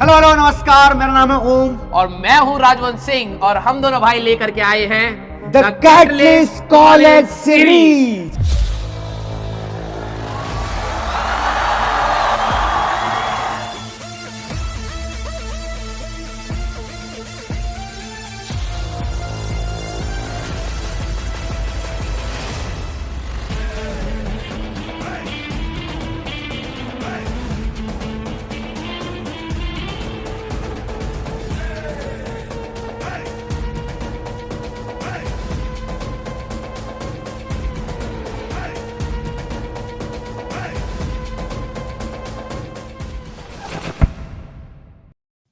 Hello hello नमस्कार, मेरा नाम है ओम और मैं हूं राजवंश सिंह और हम दोनों भाई लेकर के आए हैं द कैटलिस्ट कॉलेज सीरीज।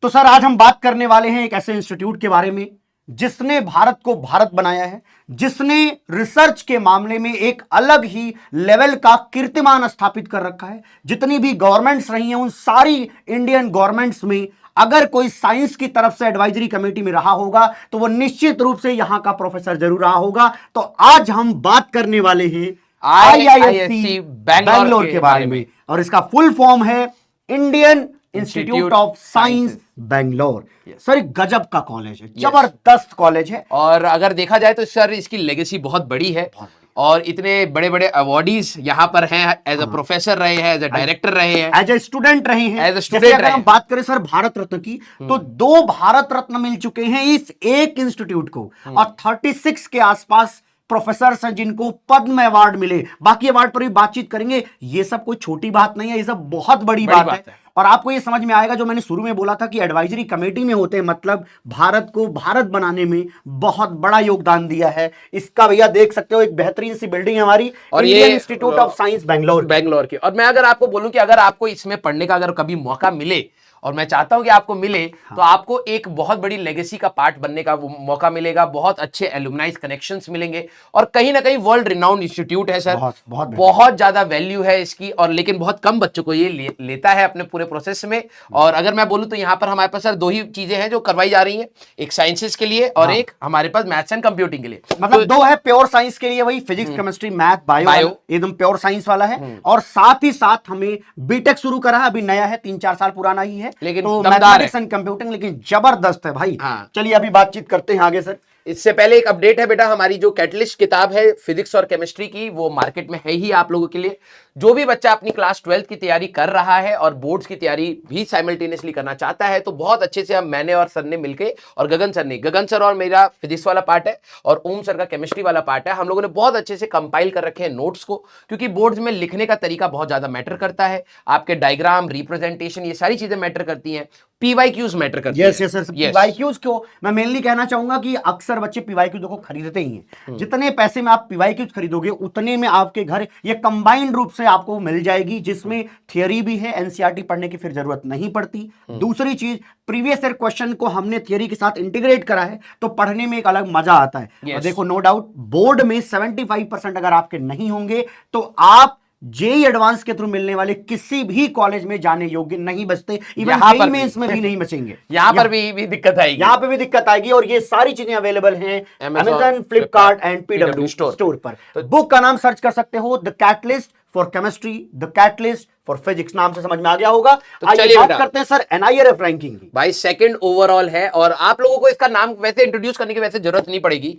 तो सर, आज हम बात करने वाले हैं एक ऐसे इंस्टीट्यूट के बारे में जिसने भारत को भारत बनाया है, जिसने रिसर्च के मामले में एक अलग ही लेवल का कीर्तिमान स्थापित कर रखा है। जितनी भी गवर्नमेंट्स रही हैं, उन सारी इंडियन गवर्नमेंट्स में अगर कोई साइंस की तरफ से एडवाइजरी कमेटी में रहा होगा तो वो निश्चित रूप से यहां का प्रोफेसर जरूर रहा होगा। तो आज हम बात करने वाले हैं IISc बैंगलोर के बारे में, और इसका फुल फॉर्म है Indian institute of science Bangalore. Sir, गजब का कॉलेज है, जबरदस्त कॉलेज है। और अगर देखा जाए तो सर इसकी लेगेसी बहुत बड़ी है और इतने बड़े बड़े अवार्डीज यहाँ पर हैं। एज अ प्रोफेसर रहे हैं, एज अ डायरेक्टर रहे हैं, एज अ स्टूडेंट रहे हैं। एज अ स्टूडेंट अगर हम बात करें सर भारत रत्न की, तो 2 भारत रत्न मिल चुके हैं इस एक इंस्टीट्यूट को, और 36 के आसपास प्रोफेसर हैं जिनको पद्म अवार्ड मिले। बाकी अवार्ड पर भी बातचीत करेंगे। ये सब कोई छोटी बात नहीं है, ये सब बहुत बड़ी बात है। और आपको ये समझ में आएगा जो मैंने शुरू में बोला था कि एडवाइजरी कमेटी में होते हैं, मतलब भारत को भारत बनाने में बहुत बड़ा योगदान दिया है। इसका भैया देख सकते हो, एक बेहतरीन सी बिल्डिंग है हमारी, और Indian institute of science Bangalore की। और मैं अगर आपको बोलूं कि अगर आपको इसमें पढ़ने का अगर कभी मौका मिले, और मैं चाहता हूं कि आपको मिले, तो आपको एक बहुत बड़ी लेगेसी का पार्ट बनने का मौका मिलेगा। बहुत अच्छे एलुमनाइज कनेक्शंस मिलेंगे और कहीं ना कहीं वर्ल्ड रिनाउंड इंस्टीट्यूट है सर। बहुत ज्यादा वैल्यू है इसकी, और लेकिन बहुत कम बच्चों को ये लेता है अपने पूरे प्रोसेस में। और अगर मैं बोलूं तो यहाँ पर हमारे पास सर 2 ही चीजें हैं जो करवाई जा रही हैं, एक साइंसेस के लिए और एक हमारे पास मैथ्स एंड कंप्यूटिंग के लिए। मतलब 2 है प्योर साइंस के लिए, वही फिजिक्स केमिस्ट्री मैथ बायो एकदम प्योर साइंस वाला है। और साथ ही साथ हमें बीटेक शुरू करा है, अभी नया है, 3-4 साल पुराना ही है, लेकिन तो मैथमेटिक्स एंड कंप्यूटिंग लेकिन जबरदस्त है भाई। चलिए अभी बातचीत करते हैं आगे सर। इससे पहले एक अपडेट है बेटा, हमारी जो कैटलिस्ट किताब है फिजिक्स और केमिस्ट्री की, वो मार्केट में है ही आप लोगों के लिए। जो भी बच्चा अपनी क्लास 12th की तैयारी कर रहा है और बोर्ड्स की तैयारी भी साइमल्टेनियसली करना चाहता है, तो बहुत अच्छे से मैंने और सर ने मिलके, और गगन सर और मेरा फिजिक्स वाला पार्ट है और ओम सर का केमिस्ट्री वाला पार्ट है, हम लोगों ने बहुत अच्छे से कंपाइल कर रखे हैं नोट्स को। क्योंकि बोर्ड्स में लिखने का तरीका बहुत ज्यादा मैटर करता है, आपके डायग्राम, रिप्रेजेंटेशन, ये सारी चीजें मैटर करती हैं। पीवाईक्यूज मैटर करती है। यस सर, पीवाईक्यूज को मैं मेनली कहना चाहूंगा कि अक्सर बच्चे पीवाईक्यूज को खरीदते ही हैं। जितने पैसे में आप पीवाईक्यूज खरीदोगे, उतने में आपके घर ये कंबाइंड रूप से आपको मिल जाएगी, जिसमें थियरी भी है, एनसीईआरटी पढ़ने की फिर जरूरत नहीं पड़ती। दूसरी चीज, प्रीवियस ईयर क्वेश्चन को हमने थियरी के साथ इंटीग्रेट करा है, तो पढ़ने में एक अलग मजा आता है। और देखो, नो डाउट बोर्ड में 75% अगर आपके नहीं होंगे तो आप जेई एडवांस के थ्रू मिलने वाले किसी भी कॉलेज में जाने योग्य नहीं बचते। इवन जेई में इसमें भी नहीं बचेंगे। यहाँ पर भी दिक्कत आएगी, यहाँ पे भी दिक्कत आएगी। और ये सारी चीजें अवेलेबल हैं Amazon, Flipkart and PW store पर। बुक का नाम सर्च कर सकते हो, the catalyst for chemistry, the catalyst for physics, नाम से समझ में आ गया होगा। तो आइए बात करते हैं सर NIRF रैंकिंग की। भाई सेकंड ओवरऑल है, और आप लोगों को इसका नाम वैसे इंट्रोड्यूस करने की वैसे जरूरत नहीं पड़ेगी।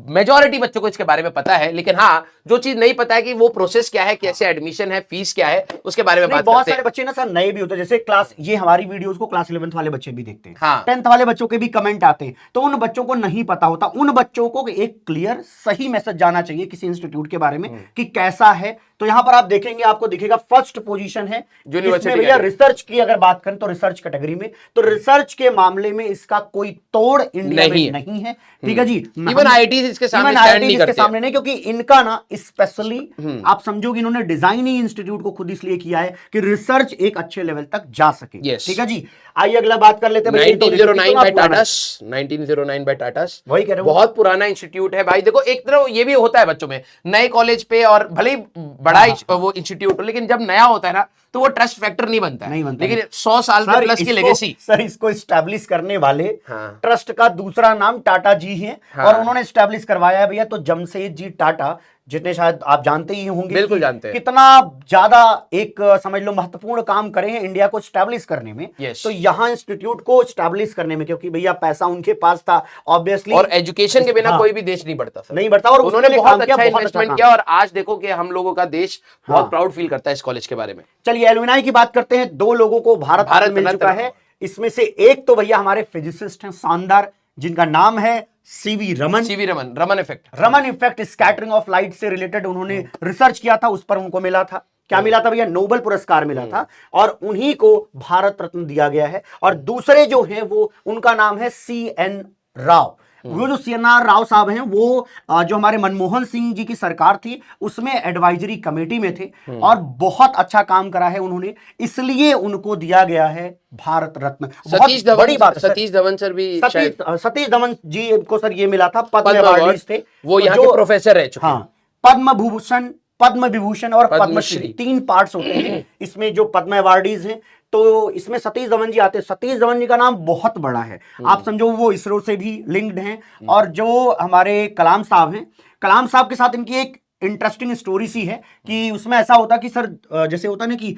मेजॉरिटी बच्चों को इसके बारे में पता है, लेकिन हाँ, जो चीज नहीं पता है कि वो प्रोसेस क्या है, कैसे एडमिशन है, फीस क्या है, उसके बारे में बात करते हैं। बहुत सारे बच्चे ना सर नए भी होते हैं, जैसे क्लास, ये हमारी वीडियोस को क्लास 11th वाले बच्चे भी देखते हैं, 10th वाले बच्चों के भी कमेंट आते हैं, तो उन बच्चों को नहीं पता होता। उन बच्चों को एक क्लियर सही मैसेज जाना चाहिए किसी इंस्टीट्यूट के बारे में कि कैसा है। तो यहां पर आप देखेंगे, आपको दिखेगा फर्स्ट पोजीशन है इसमें भैया। रिसर्च की अगर बात करें तो रिसर्च कैटेगरी में, तो रिसर्च के मामले में इसका कोई तोड़ इंडिया में नहीं है। ठीक है जी, इवन आईआईटीज इसके सामने नहीं, क्योंकि इनका ना स्पेशली आप समझो कि इन्होंने डिजाइन ही इंस्टीट्यूट को खुद इसलिए किया है कि रिसर्च एक अच्छे लेवल तक जा सके। ठीक है जी, आइए अगला बात कर लेते हैं। 1909 बाय टाटास, 1909 बाय टाटास, वही कह रहे हो, बहुत पुराना इंस्टीट्यूट है भाई। देखो, एक तरफ ये भी होता है बच्चों में, नए कॉलेज पे और भले ही बड़ा वो इंस्टीट्यूट हो, लेकिन जब नया होता है ना, तो वो ट्रस्ट फैक्टर नहीं बनता है। नहीं बनता। लेकिन 100 साल के प्लस की लेगेसी, सर इसको इस्टेब्लिश करने वाले हाँ। ट्रस्ट का दूसरा नाम टाटा जी है। हाँ। और उन्होंने इस्टेब्लिश करवाया है भैया। तो जमशेद जी टाटा, जितने शायद आप जानते ही होंगे, बिल्कुल जानते हैं, कितना ज्यादा एक समझ लो महत्वपूर्ण काम करे हैं इंडिया को स्टैब्लिश करने में। yes. तो यहाँ इंस्टीट्यूट को स्टैब्लिश करने में, क्योंकि भैया पैसा उनके पास था ऑब्वियसली, और एजुकेशन के बिना हाँ, कोई भी देश नहीं बढ़ता सर, नहीं बढ़ता। और उन्होंने उसके लिए बहुत काम किया, अच्छा बहुत इन्वेस्टमेंट काम किया, और आज देखो कि हम लोगों का देश बहुत हाँ। प्राउड फील करता है इस कॉलेज के बारे में। चलिए एलुमनाई की बात करते हैं। 2 लोगों को भारत रत्न मिल चुका है। इसमें से एक तो भैया हमारे फिजिसिस्ट हैं शानदार, जिनका नाम है CV Raman. CV Raman, Raman effect. Raman effect scattering of light से रिलेटेड उन्होंने रिसर्च किया था, उस पर उनको मिला था, क्या मिला था भैया? नोबेल पुरस्कार मिला था। और उन्हीं को भारत रत्न दिया गया है। और दूसरे जो हैं वो, उनका नाम है CN राव। वो जो CNR राव साहब हैं, वो जो हमारे मनमोहन सिंह जी की सरकार थी उसमें एडवाइजरी कमेटी में थे, और बहुत अच्छा काम करा है उन्होंने, इसलिए उनको दिया गया है भारत रत्न। सतीश धवन, बड़ी बात। सतीश धवन सर भी, सतीश धवन जी को सर ये मिला था, पद्म अवार्डीज थे वो, यहाँ के प्रोफेसर रह चुके हैं। हाँ, पद्म भूषण, पद्म विभूषण और पद्मश्री 3 पार्ट्स होते हैं इसमें जो पद्म अवार्डीज हैं। तो इसमें सतीश धवन जी आते हैं। सतीश धवन जी का नाम बहुत बड़ा है, आप समझो वो इसरो से भी लिंक्ड हैं। और जो हमारे कलाम साहब हैं, कलाम साहब के साथ इनकी एक इंटरेस्टिंग स्टोरी सी है कि उसमें ऐसा होता कि सर जैसे होता ना कि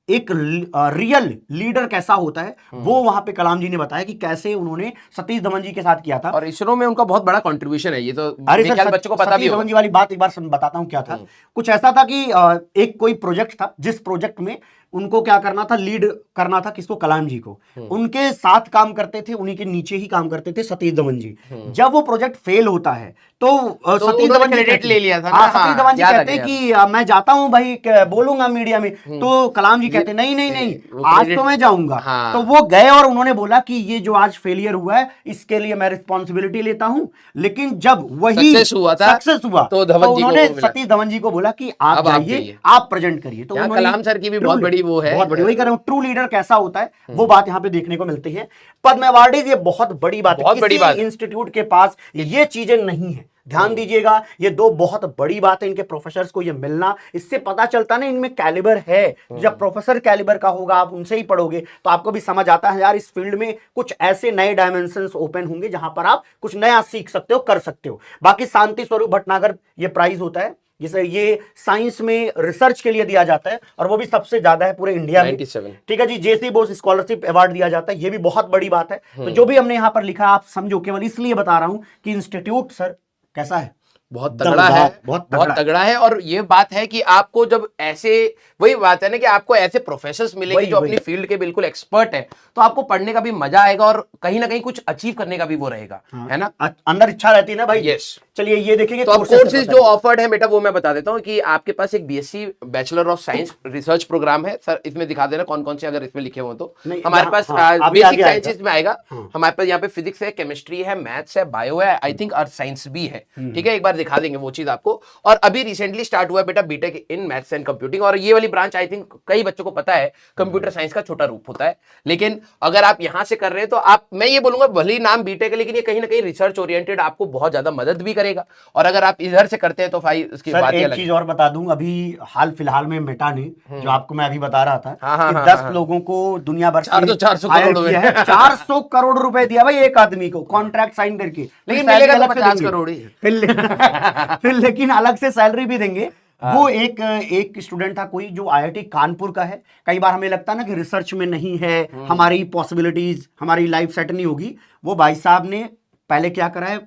एक रियल लीडर कैसा होता है, वो वहां पे कलाम जी ने बताया कि कैसे उन्होंने सतीश धवन जी के साथ किया था। और इसरो में उनका बहुत बड़ा कंट्रीब्यूशन है, ये तो अरे मेरे ख्याल बच्चों को पता भी होगा। धवन जी वाली बात एक बार बताता हूँ क्या था। कुछ ऐसा था कि एक कोई प्रोजेक्ट था, जिस प्रोजेक्ट में उनको क्या करना था, लीड करना था किसको? कलाम जी को। उनके साथ काम करते थे, उन्हीं के नीचे ही काम करते थे सतीश धवन जी। जब वो प्रोजेक्ट फेल होता है तो सतीश धवन जी क्रेडिट ले लिया था। सतीश धवन जी कहते हैं कि मैं जाता हूं भाई, बोलूंगा मीडिया में। तो कलाम जी कहते नहीं नहीं नहीं, आज तो मैं जाऊंगा। तो वो गए और उन्होंने बोला कि ये जो आज फेलियर हुआ है इसके लिए मैं रिस्पॉन्सिबिलिटी लेता हूं। लेकिन जब वही सक्सेस हुआ तो उन्होंने सतीश धवन जी को बोला कि आप जाइए, आप प्रेजेंट करिए। तो कलाम सर की भी बहुत बड़ी वो है, बहुत बड़ी, वही कर रहा हूं, ट्रू लीडर कैसा होता है वो बात यहाँ पे देखने को मिलती है। पद्म अवार्डीज, ये बहुत बड़ी बात है, किसी इंस्टीट्यूट के पास ये चीजें नहीं है। ध्यान दीजिएगा, ये 2 बहुत बड़ी बात है इनके प्रोफेसर्स को ये मिलना। इससे पता चलता ना इनमें कैलिबर है। जब प्रोफेसर कैलिबर का होगा, आप उनसे ही पढ़ोगे तो आपको भी समझ आता है यार इस फील्ड में कुछ ऐसे नए डायमेंशंस ओपन होंगे जहां पर आप कुछ नया सीख सकते हो, कर सकते हो। बाकी शांति स्वरूप भटनागर ये प्राइज होता है, जिसे ये साइंस में रिसर्च के लिए दिया जाता है, और वो भी सबसे ज्यादा है पूरे इंडिया में। 97। ठीक है जी। JC बोस स्कॉलरशिप अवार्ड दिया जाता है, ये भी बहुत बड़ी बात है। तो जो भी हमने यहाँ पर लिखा आप समझो, केवल इसलिए बता रहा हूं कि इंस्टीट्यूट सर कैसा है, बहुत तगड़ा है, बहुत तगड़ा है। और ये बात है कि आपको जब ऐसे, वही बात है ना कि आपको ऐसे प्रोफेसर्स मिलेंगे जो अपनी फील्ड के बिल्कुल एक्सपर्ट है, तो आपको पढ़ने का भी मजा आएगा और कहीं ना कहीं कुछ अचीव करने का भी वो रहेगा। है ना, अंदर इच्छा रहती है ना भाई। यस। चलिए ये देखेंगे तो कोर्सेज जो ऑफर्ड है बेटा, वो मैं बता देता हूँ कि आपके पास एक BSc bachelor of science research programme है। सर इसमें दिखा देना कौन कौन से अगर इसमें लिखे हो तो। हमारे पास बेसिक साइंसेज में आएगा, हमारे पास यहाँ पे फिजिक्स है, केमिस्ट्री है, मैथ्स है, बायो है, आई थिंक अर्थ साइंस भी है। ठीक है, एक बार दिखा देंगे वो चीज आपको। और अभी रिसेंटली स्टार्ट हुआ है बेटा BTech in maths and computing, और ये वाली ब्रांच आई थिंक कई बच्चों को पता है, कंप्यूटर साइंस का छोटा रूप होता है। लेकिन अगर आप यहां से कर रहे हैं तो आप, मैं ये बोलूंगा भले ही नाम बीटेक है, लेकिन ये कहीं ना कहीं रिसर्च ओरिएंटेड आपको बहुत ज्यादा मदद भी करेगा। और अगर आप इधर से करते हैं तो भाई उसकी बात एक चीज और बता दूं, अभी हाल फिलहाल में मेटा ने, जो आपको मैं अभी बता रहा था, कि 10 लोगों को दुनिया भर से 400 करोड़ रुपए दिया भाई एक आदमी को, कॉन्ट्रैक्ट साइन करके। लेकिन मिलेगा तो 50 करोड़ ही फिर लेकिन अलग से सैलरी भी देंगे। वो एक स्टूडेंट था कोई जो IIT कानपुर का है। कई बार हमें लगता है ना कि रिसर्च में नहीं है, हमारी पॉसिबिलिटीज, हमारी लाइफ सेट नहीं होगी। वो भाई साहब ने पहले क्या करा है,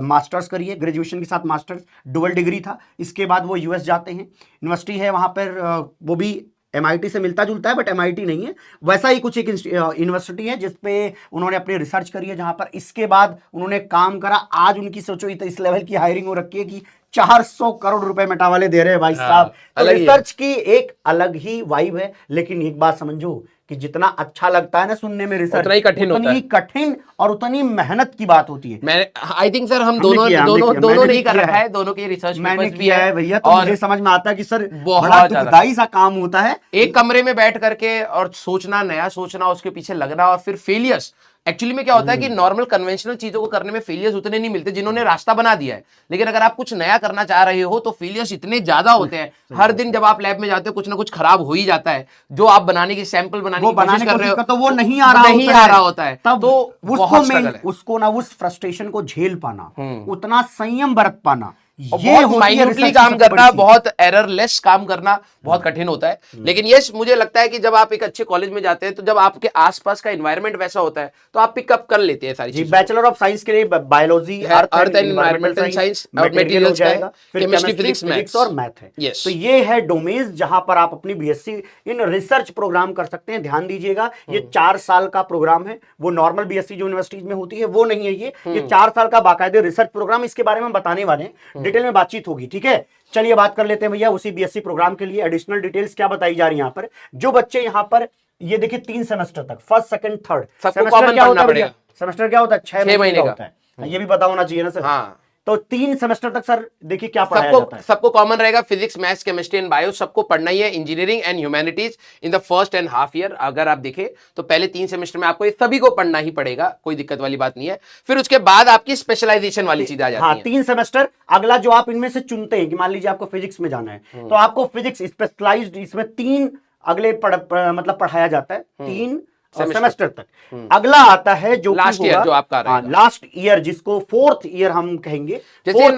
मास्टर्स करिए, ग्रेजुएशन के साथ मास्टर्स, डुअल डिग्री था। इसके बाद वो US जाते हैं, यूनिवर्सिटी है वहाँ पर, वो भी MIT से मिलता जुलता है बट MIT नहीं है, वैसा ही कुछ एक यूनिवर्सिटी है जिसपे उन्होंने अपनी रिसर्च करी है, जहाँ पर इसके बाद उन्होंने काम करा। आज उनकी सोचो इस लेवल की हायरिंग हो रखी है कि 400 करोड़ रुपए मेटा वाले दे रहे हैं भाई साहब। तो रिसर्च की एक अलग ही वाइब है। लेकिन एक बात समझो कि जितना अच्छा लगता है ना सुनने में रिसर्च, उतना ही कठिन होता है, कठिन और उतनी मेहनत की बात होती है। मैं आई थिंक सर हम दोनों नहीं कर रखा है, दोनों की रिसर्च मैंने किया है भैया, तो मुझे समझ में आता है कि सर बड़ा दुखदाई सा काम होता है एक कमरे में बैठ करके और सोचना, नया सोचना, उसके पीछे लगना, और फिर फेलियर्स एक्चुअली में क्या होता है कि नॉर्मल कन्वेंशनल चीजों को करने में फेलियर्स उतने नहीं मिलते जिन्होंने रास्ता बना दिया है, लेकिन अगर आप कुछ नया करना चाह रहे हो तो फेलियर्स इतने ज्यादा होते हैं। हर दिन जब आप लैब में जाते हो कुछ ना कुछ खराब हो ही जाता है, जो आप बनाने की सैंपल बनाने की कोशिश कर रहे हो तो वो नहीं आ रहा होता है, तब तो उसको ना उस फ्रस्ट्रेशन को झेल पाना, उतना संयम बरत पाना, ये बहुत माइन्यूटली काम करना, बहुत एररलेस काम करना बहुत कठिन होता है। लेकिन यस, मुझे लगता है कि जब आप एक अच्छे कॉलेज में जाते हैं तो जब आपके आसपास का एनवायरनमेंट वैसा होता है तो आप पिकअप कर लेते हैं सारी चीजें। बैचलर ऑफ साइंस के लिए biology, earth and environmental science, material जाएगा, केमिस्ट्री, फिजिक्स और मैथ है। तो ये है डोमेन्स जहां पर आप अपनी बीएससी इन रिसर्च प्रोग्राम कर सकते हैं। ध्यान दीजिएगा, ये 4 साल का प्रोग्राम है, वो नॉर्मल बीएससी जो यूनिवर्सिटीज में होती है वो नहीं है। ये 4 साल का बाकायदे रिसर्च प्रोग्राम, इसके बारे में हम बताने वाले हैं, डिटेल में बातचीत होगी, ठीक है। चलिए बात कर लेते हैं भैया उसी बीएससी प्रोग्राम के लिए एडिशनल डिटेल्स क्या बताई जा रही है यहाँ पर। जो बच्चे यहाँ पर ये देखिए 3 सेमेस्टर तक, फर्स्ट सेकंड थर्ड सेमेस्टर क्या होता है, सेमेस्टर क्या होता है, 6 महीने का होता है, ये भी पता होना चाहिए ना सर। हाँ, तो 3 सेमेस्टर तक सर देखिए क्या पढ़ाया जाता है। सबको कॉमन रहेगा, physics, maths, chemistry and bio सबको पढ़ना ही है। Engineering and humanities in the first and half year, अगर आप देखें तो पहले 3 सेमेस्टर में आपको ये सभी को पढ़ना ही पड़ेगा, कोई दिक्कत वाली बात नहीं है। फिर उसके बाद आपकी स्पेशलाइजेशन वाली चीज आ जाती है। 3 सेमेस्टर, अगला जो आप इनमें से चुनते हैं कि मान लीजिए आपको फिजिक्स में जाना है तो आपको फिजिक्स स्पेशलाइज्ड इसमें 3 अगले मतलब पढ़ाया जाता है, 3 सेमेस्टर तक। अगला आता है जो लास्ट ईयर, जो आपका लास्ट ईयर, जिसको 4th ईयर हम कहेंगे। जैसे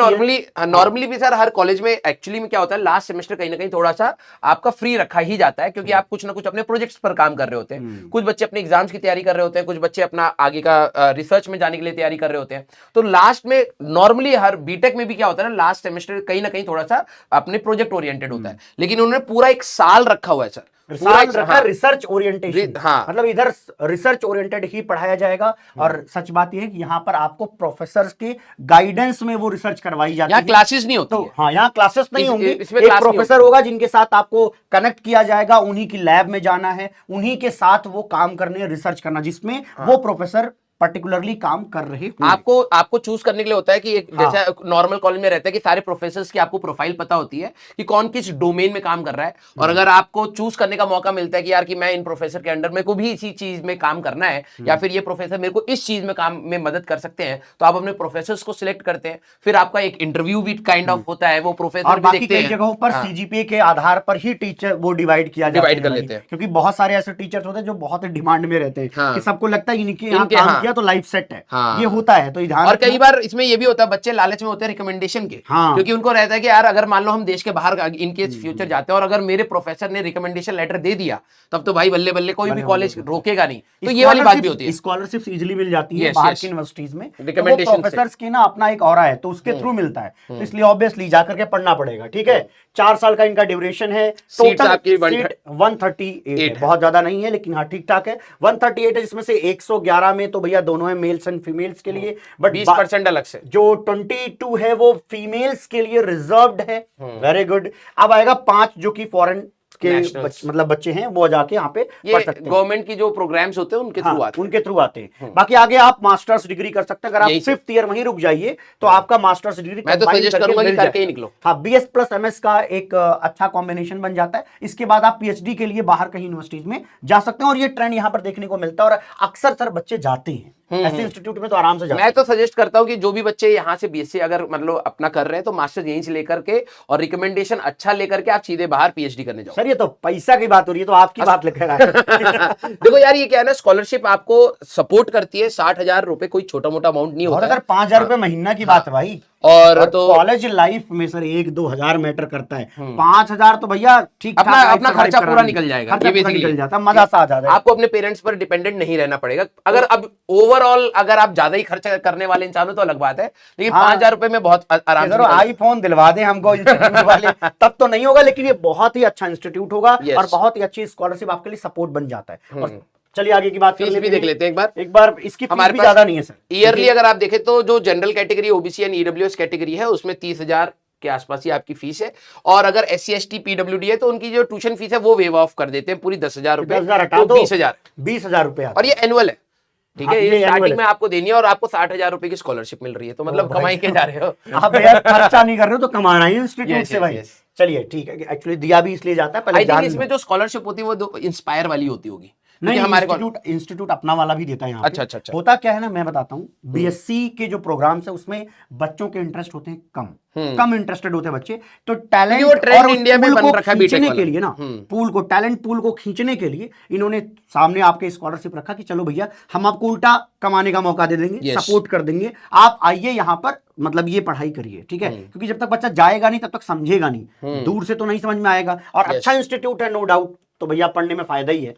नॉर्मली भी सर हर कॉलेज में एक्चुअली में क्या होता है, लास्ट सेमेस्टर कहीं ना कहीं थोड़ा सा आपका फ्री रखा ही जाता है, क्योंकि आप कुछ ना कुछ अपने प्रोजेक्ट्स पर काम कर रहे होते हैं। कुछ बच्चे अपने एग्जाम्स की तैयारी कर रहे होते हैं, कुछ बच्चे अपना आगे का रिसर्च में जाने के लिए तैयारी कर रहे होते हैं। तो लास्ट में नॉर्मली हर बीटेक में भी क्या होता है ना, लास्ट सेमेस्टर कहीं ना कहीं थोड़ा सा अपने प्रोजेक्ट ओरिएंटेड होता है, लेकिन उन्होंने पूरा 1 साल रखा हुआ है सर, रिसर्च ओरिएंटेशन। मतलब इधर रिसर्च ओरिएंटेड ही पढ़ाया जाएगा। और सच बात यह है कि यहाँ पर आपको प्रोफेसर के गाइडेंस में वो रिसर्च करवाई जाती है, क्लासेस नहीं होती है। हाँ, यहाँ क्लासेस नहीं होंगी, एक प्रोफेसर होगा जिनके साथ आपको कनेक्ट किया जाएगा, उन्हीं की लैब में जाना है, उन्हीं के साथ वो काम करने, रिसर्च करना, जिसमें वो प्रोफेसर पर्टिकुलरली काम कर रहे हैं। आपको चूज करने के लिए होता है कि एक जैसे नॉर्मल कॉलेज में रहता है कि सारे प्रोफेसर्स की आपको प्रोफाइल पता होती है कि कौन किस डोमेन में काम कर रहा है, और अगर आपको चूज करने का मौका मिलता है कि यार कि मैं इन प्रोफेसर के अंडर में को भी इसी चीज में काम करना है, या फिर ये प्रोफेसर मेरे को इस चीज में काम में मदद कर सकते हैं, तो आप अपने प्रोफेसर्स को सिलेक्ट करते हैं। फिर आपका एक इंटरव्यू भी काइंड ऑफ होता है, वो प्रोफेसर भी देखते हैं। जगहों पर सीजीपीए के आधार पर ही टीचर वो डिवाइड कर लेते हैं, क्योंकि बहुत सारे ऐसे टीचर्स होते हैं जो बहुत डिमांड में रहते हैं कि सबको लगता है इनके यहाँ काम किया तो लाइफ सेट है। ये होता है, तो ध्यान। और कई बार इसमें ये भी होता है, बच्चे लालच में होते हैं रिकमेंडेशन के, क्योंकि उनको रहता है कि यार अगर मान लो हम देश के बाहर इनके फ्यूचर जाते हैं और अगर मेरे प्रोफेसर ने रिकमेंडेशन लेटर दे दिया तब तो भाई बल्ले बल्ले, कोई भी कॉलेज रोकेगा नहीं। तो ये वाली बात भी होती है। स्कॉलरशिप इजीली मिल जाती है बाहर की यूनिवर्सिटीज में, रिकमेंडेशन प्रोफेसर्स की ना अपना एक ऑरा है, तो उसके थ्रू मिलता है, तो इसलिए ऑब्वियसली जाकर के पढ़ना पड़ेगा, ठीक है। 4 साल का इनका ड्यूरेशन है। टोटल सीट 138 है, बहुत ज्यादा नहीं है लेकिन हाँ ठीक ठाक है। 138 है, जिसमें से 111 में तो भैया दोनों है मेल्स एंड फीमेल्स के लिए, बट 20% अलग से। जो 22 है वो फीमेल्स के लिए रिजर्व्ड है। Very good. अब आएगा 5 जो कि फॉरेन के मतलब बच्चे हैं, वो जाके यहाँ पे पढ़ सकते हैं। गवर्नमेंट की जो प्रोग्राम्स होते हैं उनके थ्रू आते हैं। बाकी आगे आप मास्टर्स डिग्री कर सकते हैं। अगर आप 5th ईयर वहीं रुक जाइए तो आपका मास्टर्स डिग्री मैं तो सजेस्ट करूंगा कि करके ही निकलो। हाँ, BS प्लस MS का एक अच्छा कॉम्बिनेशन बन जाता है। इसके बाद आप PhD के लिए बाहर कहीं यूनिवर्सिटीज में जा सकते हैं, और ये ट्रेंड यहाँ पर देखने को मिलता है, और अक्सर सर बच्चे जाते हैं ऐसे इंस्टीट्यूट में, तो आराम से जाते हैं। मैं तो सजेस्ट करता हूं कि जो भी बच्चे यहाँ से BSc अगर मतलब अपना कर रहे हैं तो मास्टर्स यहीं से लेकर के और रिकमेंडेशन अच्छा लेकर के आप सीधे बाहर PhD करने जाओ। सर ये तो पैसा की बात हो रही है, तो आपकी बात लिखेगा। देखो यार, ये क्या है ना, स्कॉलरशिप आपको सपोर्ट करती है। 60,000 रुपए कोई छोटा मोटा अमाउंट नहीं होता। अगर 5,000 रुपए महीना की बात है भाई, और तो कॉलेज लाइफ में सर 1-2 हजार मैटर करता है। 5,000 तो भैया ठीक अपना खर्चा पूरा निकल जाएगा, ये निकल जाता, मजा सा आ जाता है। आपको अपने पेरेंट्स पर डिपेंडेंट नहीं रहना पड़ेगा। अगर अब ओवरऑल अगर आप ज्यादा ही खर्चा करने वाले इंसान हो तो अलग बात है, लेकिन 5,000 रुपए में बहुत आराम से आईफोन दिलवा दे हमको इंस्टीट्यूट वाले, तब तो नहीं होगा, लेकिन ये बहुत ही अच्छा इंस्टीट्यूट होगा और बहुत ही अच्छी स्कॉलरशिप आपके लिए सपोर्ट बन जाता है। और चलिए आगे की बात फीस भी देख लेते हैं एक बार इसकी फीस भी ज्यादा नहीं है सर। ईयरली अगर आप देखें तो जो general category, OBC and EWS category है उसमें 30,000 के आसपास ही आपकी फीस है। और अगर SC ST PWD है तो उनकी जो ट्यूशन फीस है वो वेव ऑफ कर देते हैं पूरी 10,000 रुपए, 20,000 रुपए, और ये एनुअल है, ठीक है। ये स्टार्टिंग में आपको देनी है और आपको 60,000 रुपए की स्कॉलरशिप मिल रही है, तो मतलब कमाई के जा रहे हो आप यार, खर्चा नहीं कर रहे हो तो कमाना ही इंस्टीट्यूट से भाई। चलिए ठीक है, एक्चुअली दिया भी इसलिए जाता है पहले। आई थिंक इसमें जो स्कॉलरशिप होती है वो इंस्पायर वाली होती होगी, क्योंकि हमारे इंस्टीट्यूट अपना वाला भी देता है यहाँ अच्छा पे। अच्छा अच्छा होता क्या है ना, मैं बताता हूँ, बीएससी के जो प्रोग्राम्स है उसमें बच्चों के इंटरेस्ट होते हैं कम इंटरेस्टेड होते हैं बच्चे, तो टैलेंट वो ट्रेंड और इंडिया में पूल बन को रखा है बीटेक खींचने वाला। के लिए ना, पूल को, टैलेंट पूल को खींचने के लिए इन्होंने सामने आपके स्कॉलरशिप रखा कि चलो भैया हम आपको उल्टा कमाने का मौका दे देंगे, Yes. सपोर्ट कर देंगे, आप आइए यहाँ पर, मतलब ये पढ़ाई करिए, ठीक है, क्योंकि जब तक बच्चा जाएगा नहीं तब तक समझेगा नहीं, दूर से तो नहीं समझ में आएगा, और अच्छा इंस्टीट्यूट है नो डाउट, तो भैया पढ़ने में फायदा ही है।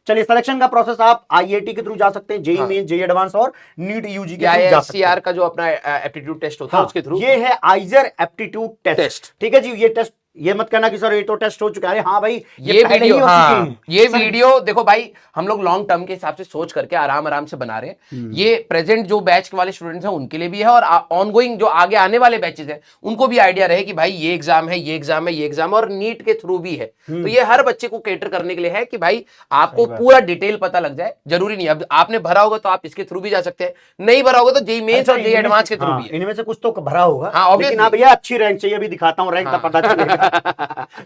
चलिए, सिलेक्शन का प्रोसेस आप आईआईटी के थ्रू जा सकते हैं, जेईई मेंस, जेईई एडवांस और नीट यूजी के थ्रू जा सकते हैं। SCR का जो अपना एप्टीट्यूड टेस्ट होता है उसके थ्रू, ये है आइजर एप्टीट्यूड टेस्ट, ठीक है जी। ये टेस्ट, ये मत कहना कि सर ये तो टेस्ट हो चुका है, हाँ भाई ये पहले ही वीडियो, हो चुके हैं। ये वीडियो देखो भाई, हम लोग लॉन्ग टर्म के हिसाब से सोच करके आराम आराम से बना रहे हैं। ये प्रेजेंट जो बैच वाले स्टूडेंट्स हैं उनके लिए भी है, और ऑनगोइंग जो आगे आने वाले बैचेस हैं उनको भी आइडिया रहे कि भाई ये एग्जाम है, ये एग्जाम है, ये एग्जाम, और नीट के थ्रू भी है। तो ये हर बच्चे को कैटर करने के लिए है कि भाई आपको पूरा डिटेल पता लग जाए। जरूरी नहीं अब आपने भरा होगा तो आप इसके थ्रू भी जा सकते हैं, नहीं भरा होगा तो जेईई मेंस और जेईई एडवांस के थ्रू भी है। इनमें से कुछ तो भरा होगा, हाँ, लेकिन हाँ भैया अच्छी रैंक चाहिए, अभी दिखाता हूँ रैंक, तब पता चलेगा।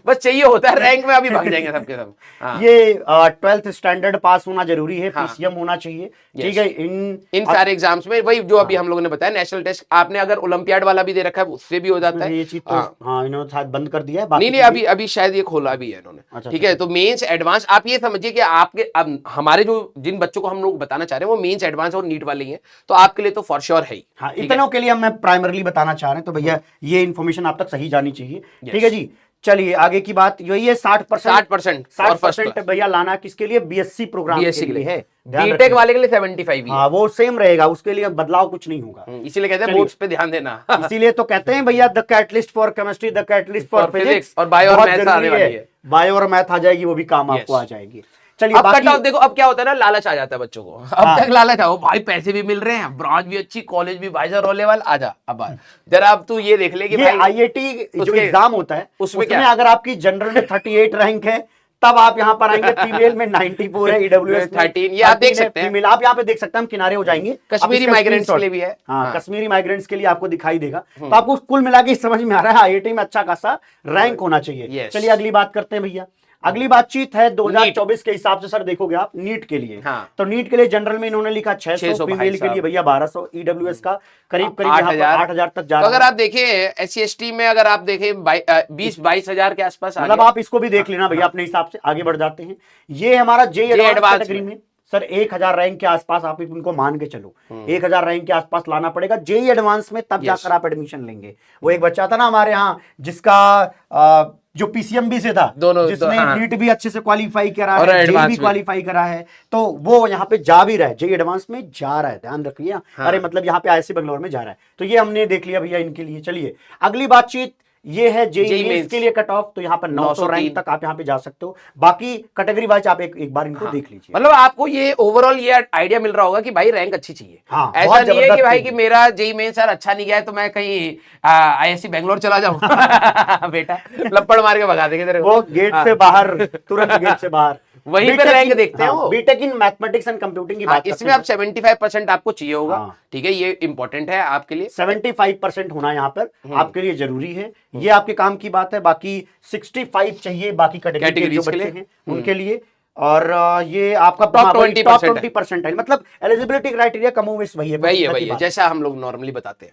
बस चाहिए होता है, रैंक में अभी भाग जाएंगे सबके सब। हाँ। ये 12th स्टैंडर्ड पास होना जरूरी है, पीसीएम होना चाहिए, ठीक है। इन सारे एग्जाम्स में वही जो अभी हम लोगों ने बताया, नेशनल टेस्ट आपने अगर ओलंपियाड वाला भी दे रखा है उससे भी हो जाता है। ये चीज तो हाँ इन्होंने शायद बंद कर दिया है, नहीं अभी शायद ये खोला भी है इन्होंने, ठीक है। तो मेंस एडवांस आप ये समझिए कि आपके अब हमारे जो जिन बच्चों को हम लोग बताना चाह रहे हैं वो मेंस एडवांस और नीट वाले ही हैं, तो आपके लिए तो फॉर श्योर है ही। हाँ, इतनों के लिए हम मैं प्राइमरली बताना चाह रहे हैं, तो भैया ये इन्फॉर्मेशन आप तक सही जानी चाहिए, ठीक है जी। चलिए आगे की बात यही है, 60% भैया लाना किसके लिए, बीएससी प्रोग्राम के लिए है, बीटेक वाले के लिए 75 ही है। हाँ वो सेम रहेगा, उसके लिए बदलाव कुछ नहीं होगा, इसीलिए कहते हैं बोर्ड्स पे ध्यान देना। इसीलिए तो कहते हैं भैया the catalyst for chemistry, the catalyst for physics, और बायो और मैथ आने वाली है, बायो और मैथ आ जाएगी, वो भी काम आपको आ जाएगी। चलिए अब कट ऑफ देखो, अब क्या होता है ना, लालच आ जाता है बच्चों को, अब तक लालच आओ भाई, पैसे भी मिल रहे हैं, ब्रांच भी अच्छी, कॉलेज भी वाइजर रो लेवल, आजा अब जरा अब तू ये देख ले कि भाई आईआईटी जो एग्जाम होता है उसमें अगर आपकी जनरल में 38 रैंक है तब आप यहाँ पर आएंगे, फीमेल में 94 है, ईडब्ल्यूएस 13, ये आप देख सकते हैं, फीमेल आप यहाँ पे देख सकते हैं, हम किनारे हो जाएंगे, कश्मीरी माइग्रेंट्स के लिए भी है। हाँ, कश्मीरी माइग्रेंट्स के लिए आपको दिखाई देगा, तो आपको कुल मिला के समझ में आ रहा है आईआईटी में अच्छा खासा रैंक होना चाहिए। चलिए अगली बात करते हैं भैया, अगली बातचीत है 2024 के हिसाब से सर देखोगे आप नीट के लिए। तो नीट के लिए जनरल में इन्होंने लिखा 600, फीमेल के लिए भैया 1200, ईडब्ल्यूएस का करीब 8,000 तक जा रहा है। अगर आप देखें SC/ST में, अगर आप देखें 20-22 हजार के आसपास, मतलब आप इसको भी देख लेना भैया अपने हिसाब से। आगे बढ़ जाते हैं, ये हमारा जेईई एडवांस कैटेगरी में सर 1000 रैंक के आसपास आप इनको मान के चलो, 1000 रैंक के आसपास लाना पड़ेगा जेईई एडवांस में, तब जाकर आप एडमिशन लेंगे। वो एक बच्चा था ना हमारे यहाँ जिसका जो पीसीएमबी से था, जिसने नीट भी अच्छे से क्वालिफाई करा है, जेईई भी क्वालिफाई करा है, तो वो यहाँ पे जा भी रहा है, जेईई एडवांस में जा रहा है, ध्यान रखिए। अरे मतलब यहाँ पे आईआईसी बेंगलोर में जा रहा है, तो ये हमने देख लिया भैया इनके लिए। चलिए अगली बातचीत, ये है जेईई मेंस के लिए कट ऑफ, तो यहाँ पर 900 रैंक तक आप यहाँ पे जा सकते हो। बाकी कैटेगरी वाइज आप एक बार इनको देख लीजिए। मतलब आपको ये ओवरऑल ये आइडिया मिल रहा होगा कि भाई रैंक अच्छी चाहिए। ऐसा नहीं है कि भाई कि मेरा जेईई मेंस सर अच्छा नहीं गया है तो मैं कहीं आईआईसी बेंगलोर चला जाऊं। बेटा लपड़ मार के भगा देंगे तेरे को, वो गेट से बाहर, तुरंत गेट से बाहर, वहीं पे रैंक देखते हैं वो। BTech in mathematics and computing की बात, इसमें आप 75% आपको चाहिए होगा, ठीक है, ये इंपॉर्टेंट है आपके लिए। 75% होना यहाँ पर आपके लिए जरूरी है, ये आपके काम की बात है। बाकी 65 चाहिए बाकी कैटेगरी के जो बच्चे हैं उनके लिए, और ये आपका टॉप 20% है, मतलब एलिजिबिलिटी क्राइटेरिया कमोवेश वही है जैसा हम लोग नॉर्मली बताते हैं।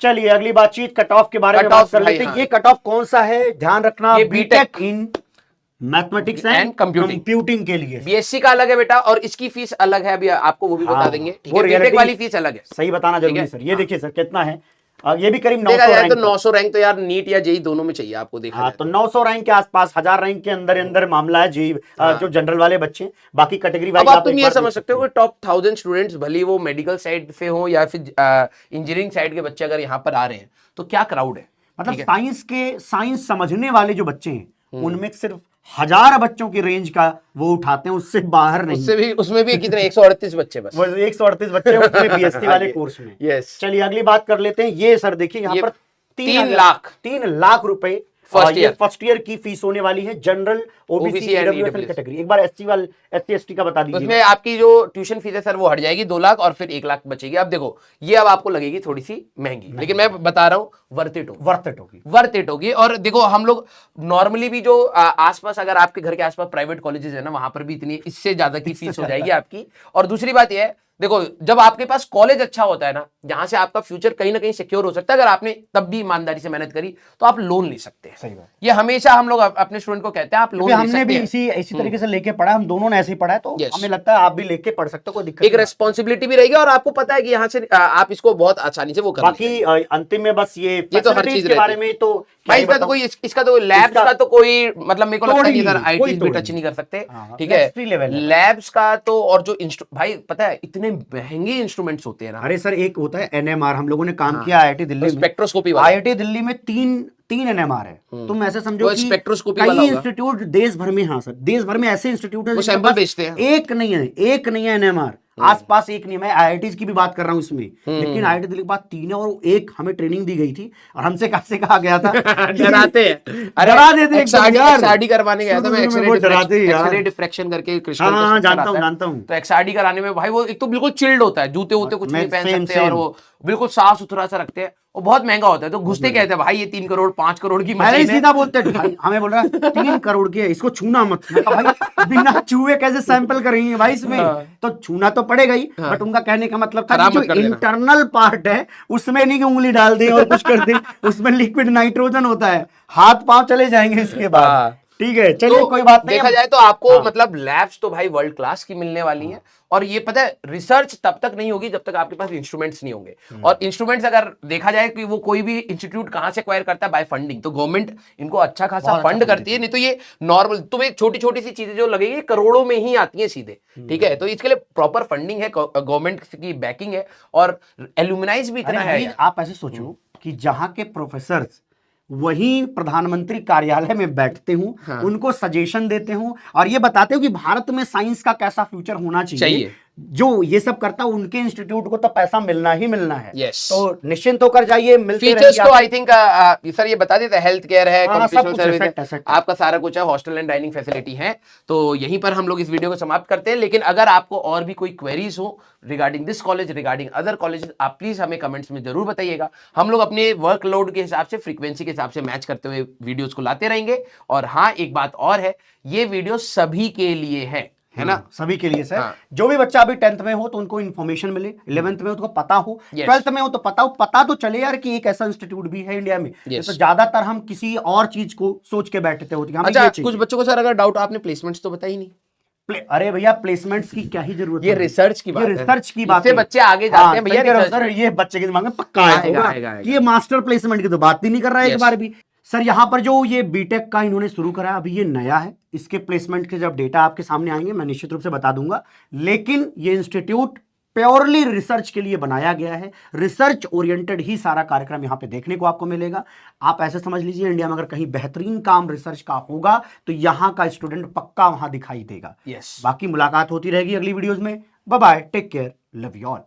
चलिए अगली बातचीत कट ऑफ के बारे में बात कर लेते हैं। ये कट ऑफ कौन सा है, ध्यान रखना, BTech in mathematics and computing के लिए। बीएससी का अलग है बेटा, और इसकी फीस अलग है, अभी आपको वो भी बता देंगे, ठीक है। बीटेक वाली फीस अलग है, सही बताना जरूरी है सर। ये देखिए सर कितना है, ये भी करीब 900 रैंक, तो 900 रैंक तो यार नीट या जेईई दोनों में चाहिए आपको, देखा हाँ, तो 900 रैंक के आसपास, 1000 रैंक के अंदर मामला है जेईई जो जनरल वाले बच्चे। बाकी कैटेगरी वाइज आप तुम ये समझ सकते हो कि टॉप 1000 स्टूडेंट्स भले वो मेडिकल साइड से हो या फिर इंजीनियरिंग साइड के बच्चे अगर यहाँ पर आ रहे हैं तो क्या क्राउड है। मतलब साइंस समझने वाले जो बच्चे हैं उनमें सिर्फ 1000 बच्चों की रेंज का वो उठाते हैं, उससे बाहर नहीं। उसमें भी कितने 138 बच्चे, बस वो 138 बच्चे उसमें बीएससी वाले कोर्स में। यस, चलिए अगली बात कर लेते हैं। ये सर देखिए यहाँ पर 3 लाख रुपए फर्स्ट ये ईयर फर्स्ट ईयर की फीस होने वाली है, general, OBC, OBC and EWS EWS। Category. एक बार एससी एसटी का बता दीजिए। उसमें आपकी जो ट्यूशन फीस है सर वो हट जाएगी 2 लाख और फिर 1 लाख बचेगी। अब देखो ये अब आपको लगेगी थोड़ी सी महंगी, लेकिन मैं बता रहा हूँ वर्थ इट होगी, वर्थ इट होगी। और देखो हम लोग नॉर्मली भी जो आसपास, अगर आपके घर के आसपास प्राइवेट कॉलेजेस है ना, वहां पर भी इतनी इससे ज्यादा की फीस हो जाएगी आपकी। और दूसरी बात यह है, देखो जब आपके पास कॉलेज अच्छा होता है ना, जहां से आपका फ्यूचर कहीं ना कहीं सिक्योर हो सकता है, अगर आपने तब भी ईमानदारी से मेहनत करी तो आप लोन ले सकते हैं। सही बात। ये हमेशा हम लोग अपने स्टूडेंट को कहते हैं आप लोन ले हमने सकते भी हैं। इसी तरीके से लेके पढ़ा, हम दोनों ने ऐसे ही पढ़ा है, तो Yes। हमें लगता है आप भी लेके पढ़ सकते हो, कोई दिक्कत एक नहीं। रेस्पॉन्सिबिलिटी भी रहेगी और आपको पता है कि यहाँ से आप इसको बहुत आसानी से वो कर बाकी अंतिम में बस ये तो हर facilities चीज के रहती बारे है। में तो भाई क्या ही इसका तो बताऊं। कोई इसका तो लैब्स इसका का तो कोई मतलब मेरे को लगता है कि तोड़ सर ही नहीं, आईटी कोई भी तोड़ टच नहीं। नहीं कर सकते। हाँ, ठीक next है, free level है। लैब्स का तो, और जो भाई पता है इतने महंगे इंस्ट्रूमेंट्स होते हैं ना। अरे सर एक होता है एनएमआर, हम लोगों ने काम हाँ, किया आईआईटी दिल्ली में, स्पेक्ट्रोस्कोपी वाला। आईआईटी दिल्ली में तीन एनएमआर है। तुम ऐसे समझो वो कि स्पेक्ट्रोस्कोपी वाला कई होगा। इंस्टीट्यूट देश भर में, हाँ सर देश भर में ऐसे इंस्टीट्यूट है वो जिनके सैंपल पास बेचते हैं। एक नहीं है एनएमआर, आसपास एक नहीं है। मैं आईआईटीज की भी बात कर रहा हूँ इसमें, लेकिन आईआईटी दिल्ली के पास 3 है, और एक हमें ट्रेनिंग दी गई थी और हमसे कैसे कहा गया था डराते हैं, डरा देते एकदम यार। एक्सआरडी करवाने गया था मैं, एक्सरे एक्सरे डिफ्रैक्शन करके क्रिस्टल हाँ का जानता आता हूँ है। जानता हूँ। तो एक्सआरडी कराने में भाई वो एक तो बिल्कुल चिल्ड होता है, जूते वूते कुछ नहीं पहन सकते और वो बिल्कुल साफ सुथरा सा रखते हैं, वो बहुत महंगा होता है। तो घुसते कहते हैं भाई ये 3 करोड़ 5 करोड़ की पहले ही मशीन है। सीधा बोलते हैं, भाई हमें बोल रहा है 3 करोड़ की है, इसको छूना मत। मैं कहा, भाई बिना छुए कैसे सैंपल करेंगे भाई इसमें, तो छूना तो पड़ेगा ही। बट उनका कहने का मतलब था कि जो इंटरनल पार्ट है उसमें नहीं कि उंगली डाल दें और कुछ कर दें, उसमें लिक्विड नाइट्रोजन होता है, हाथ पांव चले जाएंगे इसके बाद। ठीक है चलिए, कोई बात नहीं। देखा जाए तो आपको मतलब लैब्स तो भाई वर्ल्ड क्लास की मिलने वाली है। और ये पता है रिसर्च तब तक नहीं होगी जब तक आपके पास इंस्ट्रूमेंट्स नहीं होंगे। और इंस्ट्रूमेंट्स अगर देखा जाए कि वो कोई भी इंस्टीट्यूट कहां से एक्वायर करता है, बाय फंडिंग। तो गवर्नमेंट इनको अच्छा खासा फंड करती है, नहीं तो ये नॉर्मल तुम्हें छोटी छोटी सी चीजें जो लगेगी करोड़ों में ही आती है सीधे। ठीक है, तो इसके लिए प्रॉपर फंडिंग है, गवर्नमेंट की बैकिंग है और एल्यूमिनाइज भी इतना है। आप ऐसे सोचो कि जहां के प्रोफेसर वहीं प्रधानमंत्री कार्यालय में बैठते हूं, हाँ। उनको सजेशन देते हूं और ये बताते हो कि भारत में साइंस का कैसा फ्यूचर होना चाहिए। जो ये सब करता है उनके इंस्टीट्यूट को तो पैसा मिलना ही मिलना है। तो निश्चिंत होकर जाइए, मिलते रहिए। तो आई थिंक सर ये बता देते, हेल्थ केयर है, कंप्यूटेशनल सर्विस है, आपका सारा कुछ है, हॉस्टल एंड डाइनिंग फैसिलिटी है। तो यहीं पर हम लोग इस वीडियो को समाप्त करते हैं। लेकिन अगर आपको और भी कोई क्वेरीज हो regarding this college, regarding other colleges, आप प्लीज हमें कमेंट्स में जरूर बताइएगा। हम लोग अपने वर्कलोड के हिसाब से, फ्रीक्वेंसी के हिसाब से मैच करते हुए वीडियोस को लाते रहेंगे। और हाँ, एक बात और है, ये वीडियो सभी के लिए है ना, सभी के लिए सर। जो भी बच्चा अभी 10th में हो तो उनको इन्फॉर्मेशन मिले, 11th में उसको पता हो, 12th में हो तो पता तो चले यार कि एक ऐसा इंस्टीट्यूट भी है इंडिया में। तो ज्यादातर हम किसी और चीज को सोच के बैठते होते हैं। अच्छा, कुछ बच्चों को सर अगर डाउट, आपने प्लेसमेंट्स तो बताई नहीं। अरे भैया प्लेसमेंट्स की क्या ही जरूरत है, ये रिसर्च की बात है, रिसर्च की बात है। बच्चे आगे जाते हैं भैया। सर ये बच्चे के दिमाग में पक्का आएगा कि ये मास्टर प्लेसमेंट की तो बात ही नहीं कर रहा है एक बार भी। सर यहाँ पर जो ये बीटेक का इन्होंने शुरू करा, अभी ये नया है, इसके प्लेसमेंट के जब डेटा आपके सामने आएंगे मैं निश्चित रूप से बता दूंगा। लेकिन ये इंस्टीट्यूट प्योरली रिसर्च के लिए बनाया गया है, रिसर्च ओरिएंटेड ही सारा कार्यक्रम यहाँ पे देखने को आपको मिलेगा। आप ऐसे समझ लीजिए, इंडिया में अगर कहीं बेहतरीन काम रिसर्च का होगा तो यहाँ का स्टूडेंट पक्का वहां दिखाई देगा। बाकी मुलाकात होती रहेगी अगली वीडियोज में। Bye bye, take care, love you all.